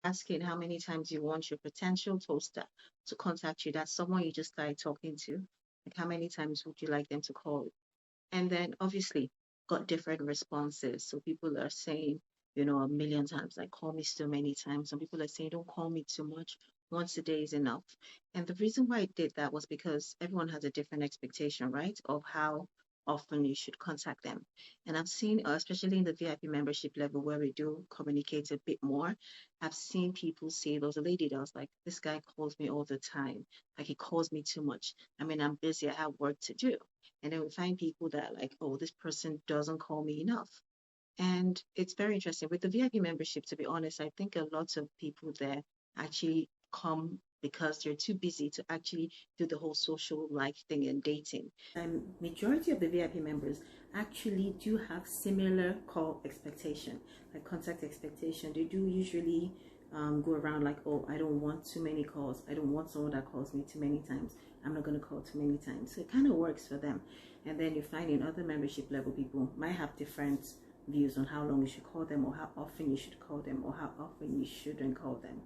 asking how many times you want your potential toaster to contact you. That's someone you just started talking to. Like, how many times would you like them to call? And then obviously got different responses. So people are saying, a million times, like call me so many times. Some people are saying, don't call me too much. Once a day is enough. And the reason why I did that was because everyone has a different expectation, right, of how often you should contact them. And I've seen, especially in the VIP membership level where we do communicate a bit more, I've seen people say, there was a lady that was like, this guy calls me all the time. Like he calls me too much. I mean, I'm busy, I have work to do. And then we find people that are like, oh, this person doesn't call me enough. And it's very interesting. With the VIP membership, to be honest, I think a lot of people there actually come because they're too busy to actually do the whole social life thing and dating. And majority of the VIP members actually do have similar call expectation, like contact expectation. They do usually go around like, oh, I don't want too many calls. I don't want someone that calls me too many times. I'm not going to call too many times. So it kind of works for them. And then you find in other membership level people might have different views on how long you should call them, or how often you should call them, or how often you shouldn't call them.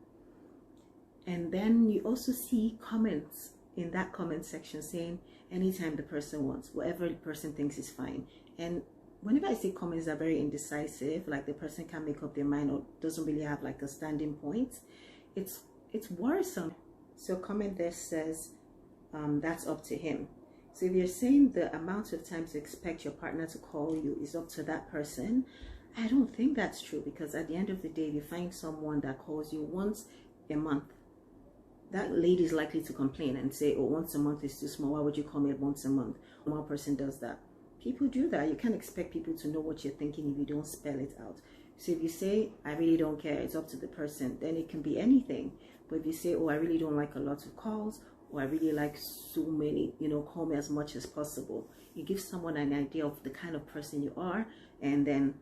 And then you also see comments in that comment section saying anytime the person wants, whatever the person thinks is fine. And whenever I say comments are very indecisive, like the person can't make up their mind or doesn't really have like a standing point, it's worrisome. So comment there says that's up to him. So if you're saying the amount of times you expect your partner to call you is up to that person, I don't think that's true, because at the end of the day, if you find someone that calls you once a month, that lady is likely to complain and say, oh, once a month is too small. Why would you call me once a month? One person does that. People do that. You can't expect people to know what you're thinking if you don't spell it out. So if you say, I really don't care, it's up to the person, then it can be anything. But if you say, oh, I really don't like a lot of calls, or I really like so many, call me as much as possible, you give someone an idea of the kind of person you are, and then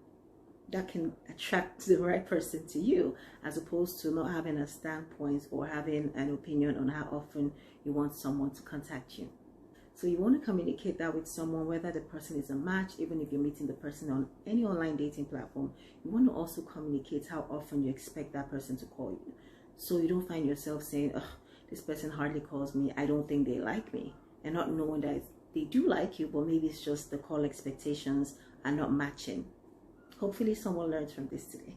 that can attract the right person to you, as opposed to not having a standpoint or having an opinion on how often you want someone to contact you. So you want to communicate that with someone, whether the person is a match, even if you're meeting the person on any online dating platform. You want to also communicate how often you expect that person to call you, so you don't find yourself saying, oh, this person hardly calls me, I don't think they like me, and not knowing that they do like you, but maybe it's just the call expectations are not matching. Hopefully someone learns from this today.